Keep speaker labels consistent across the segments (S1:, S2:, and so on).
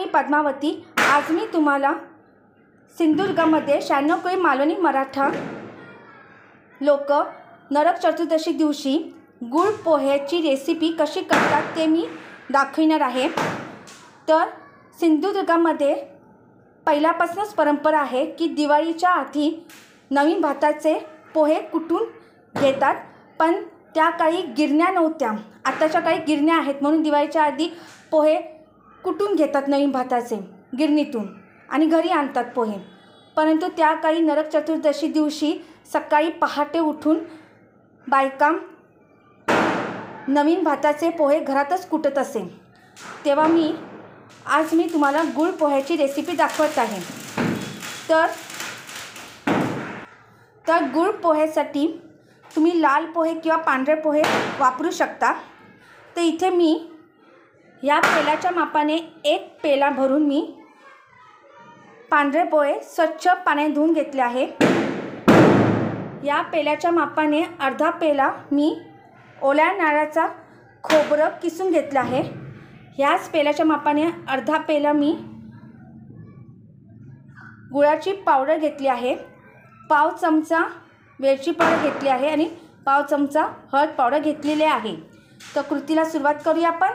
S1: पद्मावती। आज मी तुम्हाला सिंधुदुर्गामध्ये 96 कोळी मालवणी मराठा लोक नरक चतुर्दशी दिवशी गुळ पोह्याची रेसिपी कशी करतात ते मी दाखवणार आहे। तर सिंधुदुर्गामध्ये पहिल्यापासूनच परंपरा आहे की दिवाळीच्या आधी नवीन भाताचे पोहे कुटून घेतात, पण त्या काही गिरण्या नव्हत्या। आताच्या काही गिरण्या आहेत म्हणून दिवाळीच्या आधी पोहे कुटून घेतात नवीन भाताचे गिरणीतून आणि घरी आणतात पोहे। परंतु त्या काही नरक चतुर्दशी दिवशी सकाळी पहाटे उठून बायका नवीन भाताचे पोहे घरातच कुटत असे। तेव्हा आज मी तुम्हाला गुळ पोह्याची रेसिपी दाखवत आहे। तर गुळ पोह्यासाठी तुम्ही लाल पोहे किंवा पांढरे पोहे वापरू शकता। तर इथे मी या पेल्याच्या मापाने 1 पेला भरून मी पांढरे पोहे स्वच्छ पाण्याने धुवून घेतले आहे। या पेल्याच्या मापाने अर्धा पेला मी ओल्या नारळाचा खोबरं किसून घेतलं आहे। याच पेल्याच्या मापाने अर्धा पेला मी गुळाची पावडर घेतली आहे। पाव चमचा वेलची पावडर घेतली आहे आणि पाव चमचा हळद पावडर घेतलेली आहे। तर कृतीला सुरुवात करूया आपण।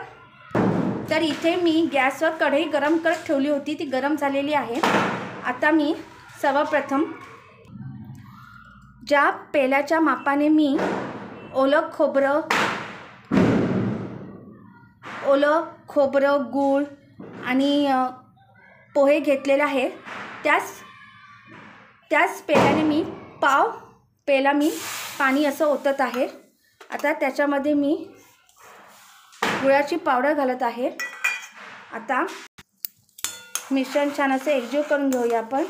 S1: तर इथे मी गॅसवर कढई गरम करत ठेवली होती, ती गरम झालेली आहे। आता मी सर्वप्रथम ज्या पेल्याच्या मापाने मी ओलं खोबरं गूळ आणि पोहे घेतलेले आहे, त्याच पेल्याने मी पाव पेला मी पाणी असं ओतत आहे। आता त्याच्यामध्ये मी गुळाची पावडर घालत आहे। आता मिश्रण छान असं एकजीव करून घेऊया आपण।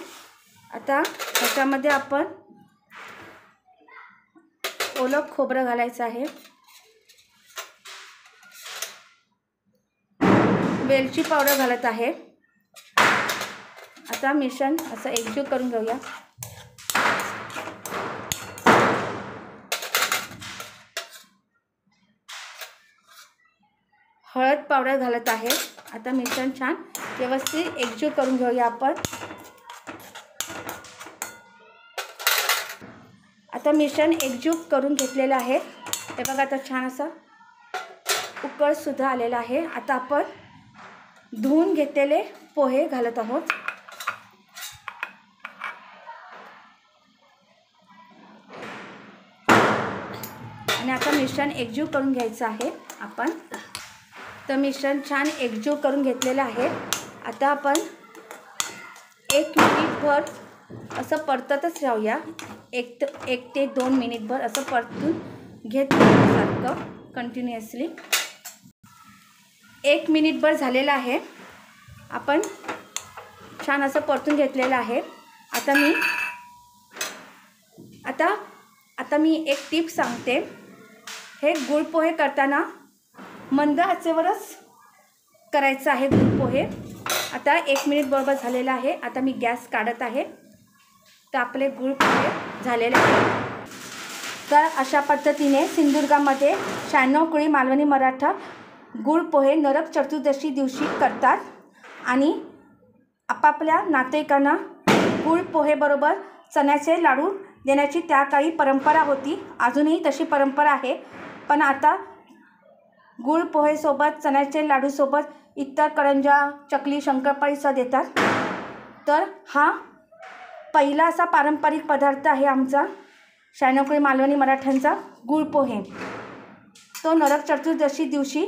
S1: आता त्याच्यामध्ये आपण ओलं खोबरं घालायचं आहे, वेलची पावडर घालत आहे। आता मिश्रण असं एकजीव करून घेऊया। हळद पावडर घालत आहे। आता मिश्रण छान व्यवस्थित एकजीव करून घेऊया आपण। आता मिश्रण एकजीव करून घेतलेलं आहे। हे बघा आता छान असा उकळ सुद्धा आलेला आहे। आता आपण धुवून घेतलेले पोहे घालत आहोत। आणि आता मिश्रण एकजीव करून घ्यायचं आहे आपण। तर मिश्रण छान एकजीव करून घेतलेलं आहे। आता आपण 1 मिनिटभर असं परततच राहूया। 1 ते 2 मिनिटभर असं परतून घेतल्यासारखं कंटिन्युअसली। 1 मिनिटभर झालेलं आहे, आपण छान असं परतून घेतलेलं आहे। आता मी एक टिप सांगते। हे गुळ पोहे करताना मंद आचेवरच करायचं आहे गुळ पोहे। आता 1 मिनिट बरोबर झालेलं आहे। आता मी गॅस काढत आहे। तर आपले गुळ पोहे झालेले आहेत। तर अशा पद्धतीने सिंधुदुर्गामध्ये 96 कोळी मालवणी मराठा गुळ पोहे नरक चतुर्दशी दिवशी करतात आणि आपापल्या नातेवाईकांना गुळ पोहे बरोबर चण्याचे लाडू देण्याची त्या काळी परंपरा होती। अजूनही तशी परंपरा आहे, पण आता गुळ पोहेसोबत चण्याचे लाडूसोबत इतर करंजा चकली शंकरपाळीसुद्धा देतात। तर हा पहिला असा पारंपरिक पदार्थ आहे आमचा 96 कोळी मालवणी मराठ्यांचा गुळ पोहे। तो नरक चतुर्दशी दिवशी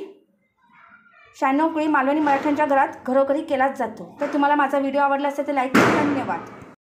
S1: 96 कोळी मालवणी मराठ्यांच्या घरात घरोघरी केलाच जातो। तर तुम्हाला माझा व्हिडिओ आवडला असेल तर लाईक करा। धन्यवाद।